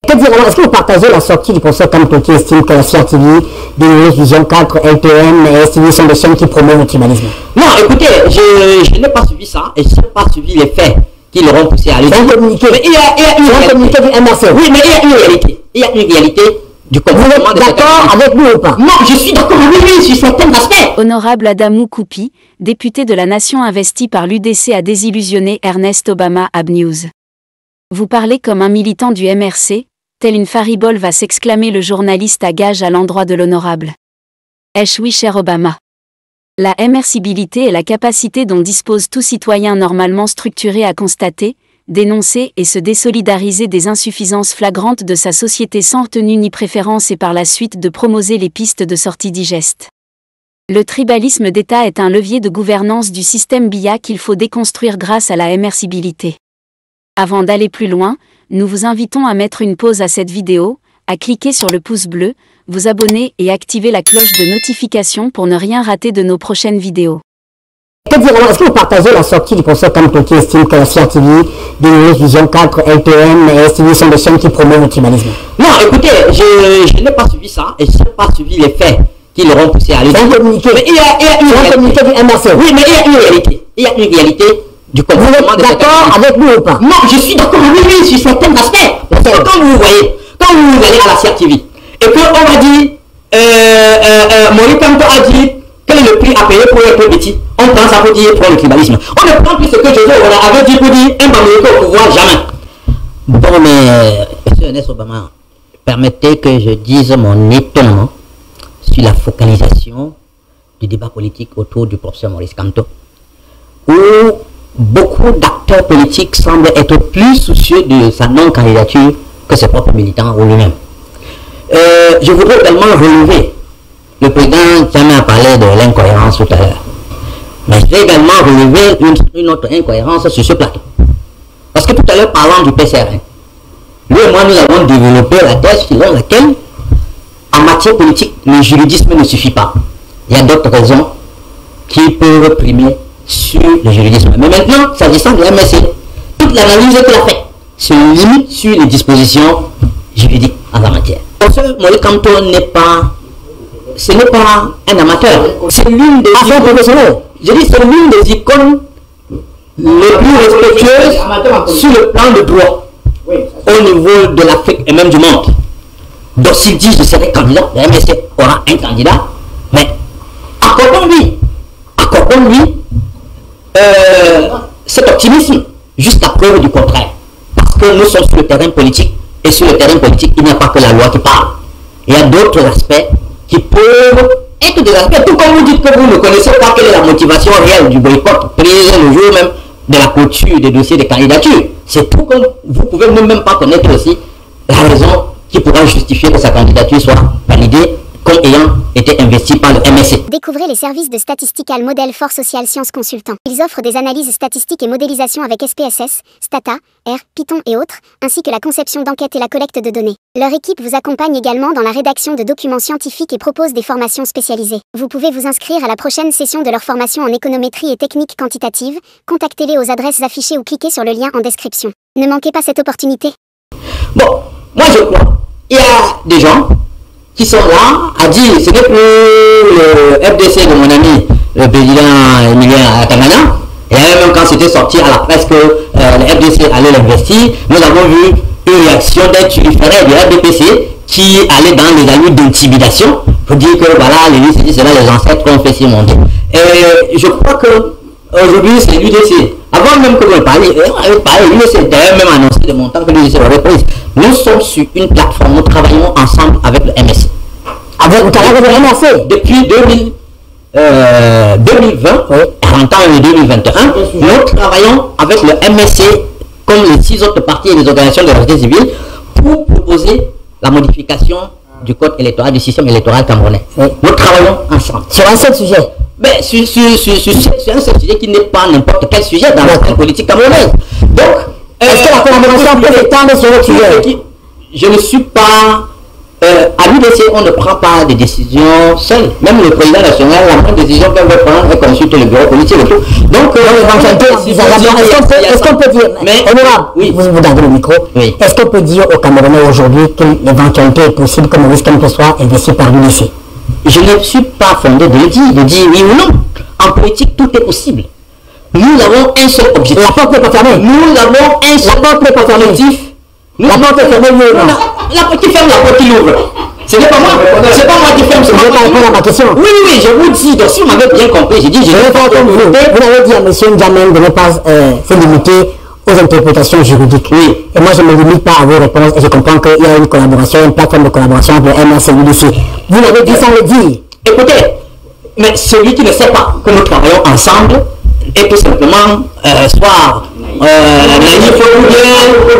Est-ce que vous partagez la sortie du professeur Kamto qui estime que la CRTV, News Vision 4, LTN et STV sont des chaînes qui promeuvent le tribalisme? Non, écoutez, je n'ai pas suivi ça et je n'ai pas suivi les faits qui l'auront poussé à aller. C'est un communiqué. Mais il y a une communiqué du MRC. Oui, mais il y a une réalité. Il y a une réalité du comportement. Vous êtes d'accord avec nous ou pas? Non, je suis d'accord avec lui sur certains aspects. Honorable Adamou Koupi, député de la Nation investi par l'UDC, a désillusionné Ernest Obama à News. Vous parlez comme un militant du MRC, tel une faribole, va s'exclamer le journaliste à gage à l'endroit de l'honorable. Est-ce oui, cher Obama? La MRCibilité est la capacité dont dispose tout citoyen normalement structuré à constater, dénoncer et se désolidariser des insuffisances flagrantes de sa société sans tenue ni préférence et par la suite de promouvoir les pistes de sortie digestes. Le tribalisme d'État est un levier de gouvernance du système BIA qu'il faut déconstruire grâce à la MRCibilité. Avant d'aller plus loin, nous vous invitons à mettre une pause à cette vidéo, à cliquer sur le pouce bleu, vous abonner et activer la cloche de notification pour ne rien rater de nos prochaines vidéos. Est-ce que vous partagez la sortie du professeur Kamto qui estime que la CRTV, News Vision 4, LTN et STV sont des chaînes qui promeuvent le tribalisme? Non, écoutez, je n'ai pas suivi ça et je n'ai pas suivi les faits qui l'auront poussé à aller. C'est un communiqué. Mais il y a une communiqué du MRC. Oui, mais il y a une réalité. Il y a une réalité du comportement. Vous êtes d'accord avec nous ou pas? Non, je suis d'accord avec lui sur certains aspects. Parce que quand vous allez à la CRTV et qu'on va dire, Maurice Kamto a dit quel est le prix à payer pour être petit, on prend ça pour dire pour le tribalisme. On ne prend plus ce que José avait dit pour dire un Bamileke au pouvoir, jamais. Bon, mais, M. Ernest Obama, permettez que je dise mon étonnement sur la focalisation du débat politique autour du professeur Maurice Kamto, où beaucoup d'acteurs politiques semblent être plus soucieux de sa non-candidature que ses propres militants ou lui-même. Je voudrais également relever, le président Jamais a parlé de l'incohérence tout à l'heure, mais je vais également relever une autre incohérence sur ce plateau. Parce que tout à l'heure, parlant du PCR, lui et moi, nous avons développé la thèse selon laquelle, en matière politique, le juridisme ne suffit pas. Il y a d'autres raisons qui peuvent primer sur le juridisme. Mais maintenant, s'agissant de la MSC, toute l'analyse qu'elle a faite se limite sur les dispositions juridiques en la matière. Parce que Maurice Kamto ce n'est pas un amateur. C'est l'une des icônes. Je dis c'est l'une des icônes les plus respectueuses sur le plan de droit au niveau de l'Afrique et même du monde. Donc s'il dit je serai candidat, le MSC aura un candidat, mais accordons-lui cet optimisme jusqu'à preuve du contraire. Parce que nous sommes sur le terrain politique et sur le terrain politique, il n'y a pas que la loi qui parle. Il y a d'autres aspects qui peuvent être des aspects, tout comme vous dites que vous ne connaissez pas quelle est la motivation réelle du boycott prise le jour même de la clôture des dossiers de candidature. C'est tout comme vous pouvez même pas connaître aussi la raison qui pourra justifier que sa candidature soit validée comme ayant été investi par le MSC. Découvrez les services de Statistical Model for Social Sciences Consultants. Ils offrent des analyses statistiques et modélisation avec SPSS, Stata, R, Python et autres, ainsi que la conception d'enquêtes et la collecte de données. Leur équipe vous accompagne également dans la rédaction de documents scientifiques et propose des formations spécialisées. Vous pouvez vous inscrire à la prochaine session de leur formation en économétrie et techniques quantitatives. Contactez-les aux adresses affichées ou cliquez sur le lien en description. Ne manquez pas cette opportunité. Bon, moi je crois, il y a des gens qui sont là à dire ce n'est plus le FDC de mon ami le président Emilien Tangana. Et même quand c'était sorti à la presse que le FDC allait l'investir, nous avons vu une réaction d'un turiféraire du FDPC qui allait dans les allures d'intimidation pour dire que voilà, les listes, c'est là les ancêtres qu'on fait monter. Et je crois que aujourd'hui c'est l'UDC. Avant même que vous parliez, l'UDC d'ailleurs même annoncé le montant que l'UDC aurait pris. Nous sommes sur une plateforme, nous travaillons ensemble avec le MSC. Vous travaillez avec le MSC depuis 2020, en temps de 2021, nous travaillons avec le MSC comme les 6 autres partis et les organisations de la société civile pour proposer la modification du code électoral, du système électoral camerounais. Nous travaillons ensemble. Sur un seul sujet. Mais sur un seul sujet qui n'est pas n'importe quel sujet dans la politique camerounaise. Donc, est-ce que la collaboration peut s'étendre sur le sujet? Je ne suis pas à l'UDC, on ne prend pas des décisions seul. Même le président national, la moindre décision qu'elle veut prendre, elle consulte le bureau politique et tout. Donc, est-ce qu'on peut dire, mais honorable, oui. Vous gardez le micro, oui. Est-ce qu'on peut dire aux Camerounais aujourd'hui que l'éventualité est possible que Maurice Kamto soit investi par l'UDC? Je ne suis pas fondé de dire oui ou non. En politique, tout est possible. Nous avons un seul objectif. La porte n'est pas fermée. Nous avons un seul objectif. La porte est fermée, qui ferme la porte, qui l'ouvre. Ce n'est pas moi. C'est pas moi qui ferme. Je vais pas répondre à ma question. Oui, je vous dis. Donc, si vous m'avez bien compris, j'ai dit, je vais faire comme vous. Vous avez dit à M. N'Djamène de ne pas se limiter aux interprétations juridiques. Oui. Et moi, je ne me limite pas à vos réponses et je comprends qu'il y a une collaboration, une plateforme de collaboration entre MRC et l'UDC. Vous l'avez dit sans le dire. Écoutez, mais celui qui ne sait pas que nous travaillons ensemble est tout simplement soit naïf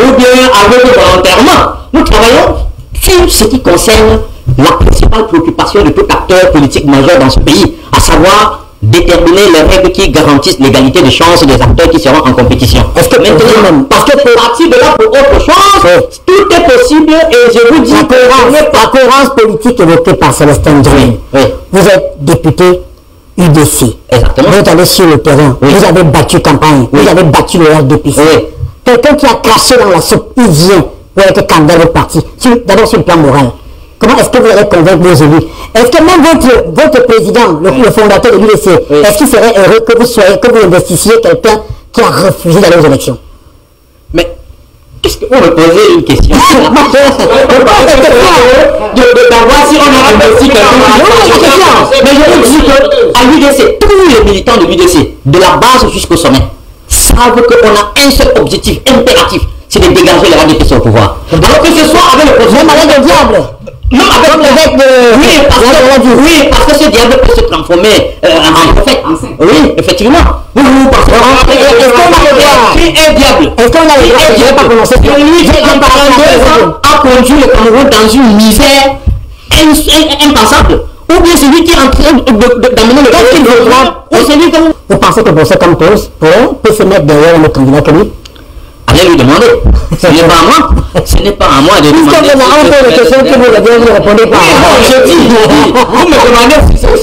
ou bien aveugle volontairement. Nous travaillons sur ce qui concerne la principale préoccupation de tout acteur politique majeur dans ce pays, à savoir déterminer les règles qui garantissent l'égalité de chances des acteurs qui seront en compétition. Est-ce que maintenant, parce que pour partir de là pour autre chose, tout est possible et je vous dis la cohérence politique évoquée par Célestin N'Djamène. Vous êtes député UDC. Exactement. Vous êtes allé sur le terrain. Vous avez battu campagne. Vous avez battu le RDPC. Quelqu'un qui a craché dans la soupe, il vient pour être candidat à votre parti. D'abord sur le plan moral. Comment est-ce que vous allez convaincre vos élus? Est-ce que même votre président, le fondateur de l'UDC, est-ce qu'il serait heureux que vous investissiez quelqu'un qui a refusé d'aller aux élections? Mais qu'est-ce que vous me posez une question? D'avoir si on a investi quelqu'un. Mais je vous dis qu'à l'UDC, tous les militants de l'UDC, de la base jusqu'au sommet, savent qu'on a un seul objectif impératif, c'est de dégager le RDPC au pouvoir. Alors que ce soit avec le président avec le diable. Non, avec le oui, parce que ce diable peut se transformer en prophète. Oui, effectivement. Est-ce qu'on a le diable? Est-ce qu'on a le droit? Je ne vais pas prononcer. Lui, a conduit le Cameroun dans une misère impensable. Ou bien celui qui est en train d'amener le peuple. Vous pensez que pour ce Kamto peut se mettre derrière un autre candidat que lui? Allez lui demander. Ce n'est pas à moi. Ce n'est pas à moi de demander. Puisque vous avez encore des questions que vous ne répondez pas. Je dis, vous me demandez ce que vous est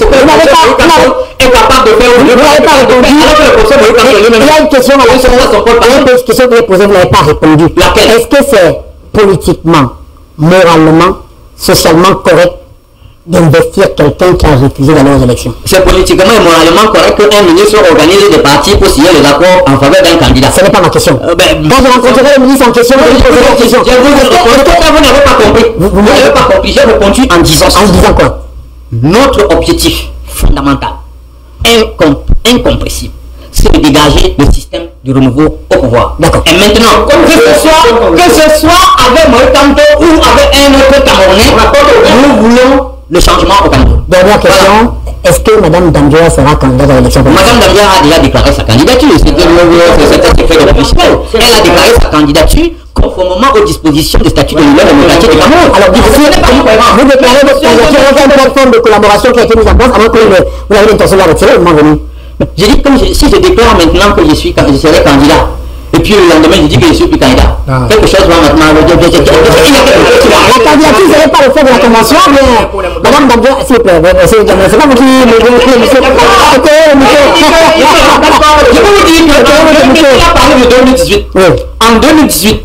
capable de faire. Vous n'avez pas répondu. Il y a une question à laquelle vous avez posée, vous n'avez pas répondu. Est-ce que c'est politiquement, moralement, socialement correct d'investir quelqu'un qui a refusé d'aller aux élections? C'est politiquement et moralement correct qu'un ministre organise des partis pour signer les accords en faveur d'un candidat. Ce n'est pas ma question. Quand je rencontrerai le ministre en question, je vais lui poser la question. Vous n'avez pas compris. Vous n'avez pas compris. J'ai répondu en disant quoi? Notre objectif fondamental, incompressible, c'est de dégager le système du renouveau au pouvoir. D'accord. Et maintenant, que ce soit avec Maurice Kamto ou avec un autre Camerounais, nous voulons le changement au Cameroun. Dernière question. Voilà. Est-ce que Mme Damdjoua sera candidate à l'élection? Mme Damdjoua a déjà déclaré sa candidature. C'était un secret de publicité. Elle a déclaré sa candidature conformément aux dispositions des statuts de l'Union démocratique du Cameroun. Alors, vous déclarez votre candidature avec une plateforme de collaboration qui a été mise en place avant que vous avez l'intention de la retirer au moment venu. J'ai dit que si je déclare maintenant que je serai candidat, et puis le lendemain je dis que je ne suis plus candidat, quelque chose va maintenant. La candidature, ce n'est pas le fait de la convention, mais Madame Damdjoua, s'il vous plaît, c'est pas vous qui me dites, je peux vous dire que tu as parlé de 2018. En 2018,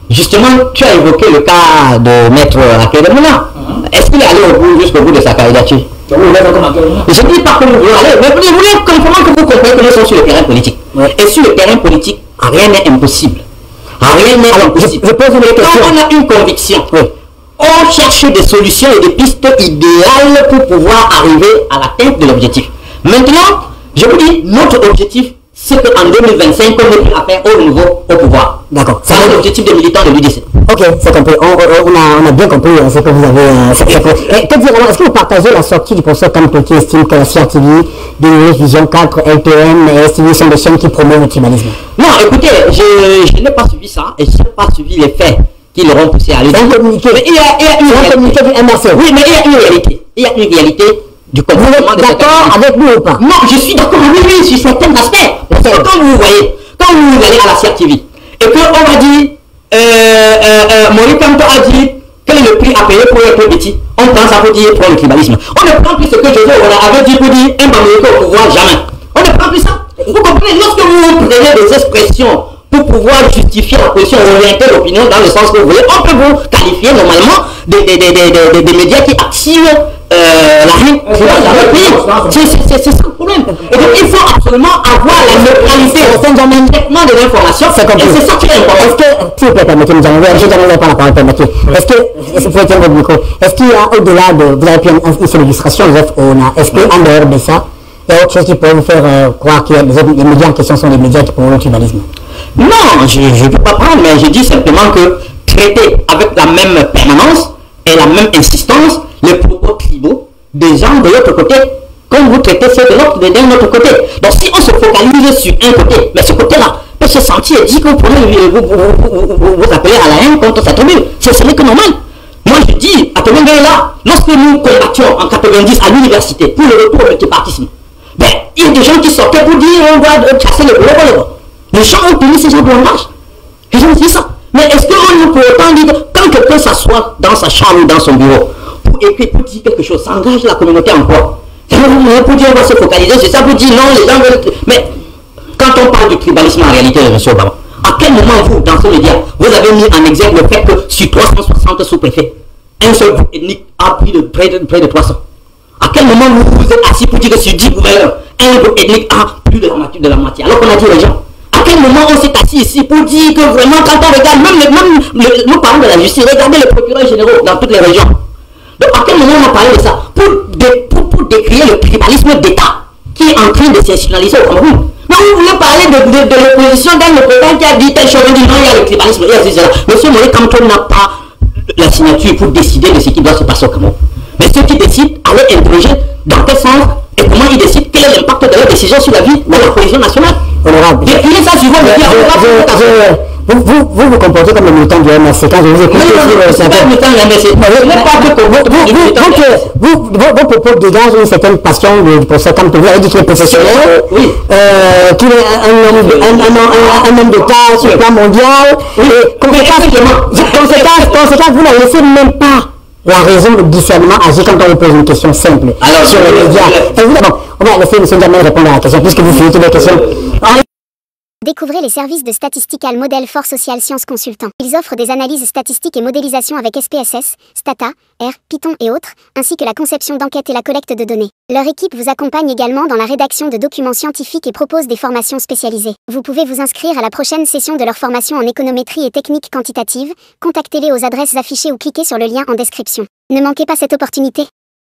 justement, tu as évoqué le cas de Maître Akelemuna. Est-ce qu'il est allé jusqu'au bout de sa candidature? Je ne dis pas que nous voulons aller, mais vous voulez comment que vous comprenez que nous sommes sur le terrain politique. Et sur le terrain politique, rien n'est impossible. Rien n'est impossible. Je pose une question. Quand on a une conviction, on cherche des solutions et des pistes idéales pour pouvoir arriver à l'atteinte de l'objectif. Maintenant, je vous dis, notre objectif, c'est qu'en 2025, on ait pu faire au nouveau au pouvoir. D'accord. C'est l'objectif des militants de l'UDC. Ok, c'est compris. On a bien compris ce que vous avez. Que dire alors? Est-ce que vous partagez la sortie du professeur Kamto qui estime que la CRTV, Dynamique Vision 4, LTM et STV sont des chaînes qui promeuvent le tribalisme? Non, écoutez, je n'ai pas suivi ça et je n'ai pas suivi les faits qui l'auront poussé à aller. C'est un communiqué. Mais il y a un communiqué du MRC. Oui, mais il y a une réalité. Il y a une réalité du comportement. Vous êtes d'accord avec nous ou pas? Non, je suis d'accord avec lui sur certains aspects. Quand vous allez à la CRTV et qu'on va dire, Maurice Kamto a dit quel est le prix à payer pour être petit, on prend ça pour dire pour le tribalisme. On ne prend plus ce que José avait dit pour dire un Bamileke au pouvoir, jamais. On ne prend plus ça. Vous comprenez, lorsque vous prenez des expressions pour pouvoir justifier la position, orienter l'opinion dans le sens que vous voulez, on peut vous qualifier normalement des médias qui activent la haine dans le pays. C'est ça le problème. Et donc il faut absolument avoir la neutralité au traitement de l'information. Et c'est ça qui est important. Est-ce que, s'il vous plaît, permettez-moi, je n'ai pas la parole, permettez. Est-ce qu'il y a au-delà de, vous avez pris une seule illustration, est-ce qu'en dehors de ça, il y a autre chose qui pourrait vous faire croire que les médias en question sont les médias qui promouvent le tribalisme? Non, je ne peux pas prendre, mais je dis simplement que traiter avec la même permanence et la même insistance les propos tribaux des gens de l'autre côté, comme vous traitez ceux de l'autre côté. Donc si on se focalise sur un côté, mais ce côté-là peut se sentir et dire que vous appelez à la haine contre sa tribu. Ce n'est que normal. Moi je dis, à Tomenga est là, lorsque nous combattions en 90 à l'université pour le retour au multipartisme, ben, il y a des gens qui sortaient pour dire on va casser le globe. Les gens ont tenu ces gens de langage. Les gens disent ça. Mais est-ce qu'on peut autant dire que quand quelqu'un s'assoit dans sa chambre ou dans son bureau pour écrire, pour dire quelque chose, ça engage la communauté en quoi? Pour dire on va se focaliser, c'est ça pour dire non, les gens veulent. Mais quand on parle du tribalisme en réalité, M. Obama, à quel moment vous, dans ce média, vous avez mis en exergue le fait que sur 360 sous-préfets, un seul groupe ethnique a pris près de 300? À quel moment vous vous êtes assis pour dire que sur 10 gouverneurs, un groupe ethnique a plus de la moitié? Alors qu'on a dit aux gens. À quel moment on s'est assis ici pour dire que vraiment, quand on regarde, nous parlons de la justice, regardez les procureurs généraux dans toutes les régions. Donc à quel moment on a parlé de ça? Pour décrire le tribalisme d'État qui est en train de s'institutionnaliser au Cameroun. Mais vous voulez parler de l'opposition d'un opposant qui a dit telle chose, dit non, il y a le tribalisme, il y a cela. Monsieur Moïse Kamto n'a pas la signature pour décider de ce qui doit se passer au Cameroun. Mais ceux qui décident, allez interroger dans quel sens et comment ils décident, quel est l'impact de leur décision sur la vie de la cohésion nationale. Honorable. Décrivez ça sur vos médias. Vous vous comportez comme le militant du MRC quand je vous écoute. Vos propos dégagent une certaine passion du professeur Kamto. Vous avez dit qu'il est professionnel, qu'il est un homme d'État sur le plan mondial. Conséquence, vous ne laissez même pas la raison de discernement agir quand on vous pose une question simple sur les médias. On va laisser M. Jamel répondre à la question puisque vous finissez les questions. Découvrez les services de Statistical Model for Social Sciences Consultants. Ils offrent des analyses statistiques et modélisation avec SPSS, Stata, R, Python et autres, ainsi que la conception d'enquêtes et la collecte de données. Leur équipe vous accompagne également dans la rédaction de documents scientifiques et propose des formations spécialisées. Vous pouvez vous inscrire à la prochaine session de leur formation en économétrie et techniques quantitatives. Contactez-les aux adresses affichées ou cliquez sur le lien en description. Ne manquez pas cette opportunité.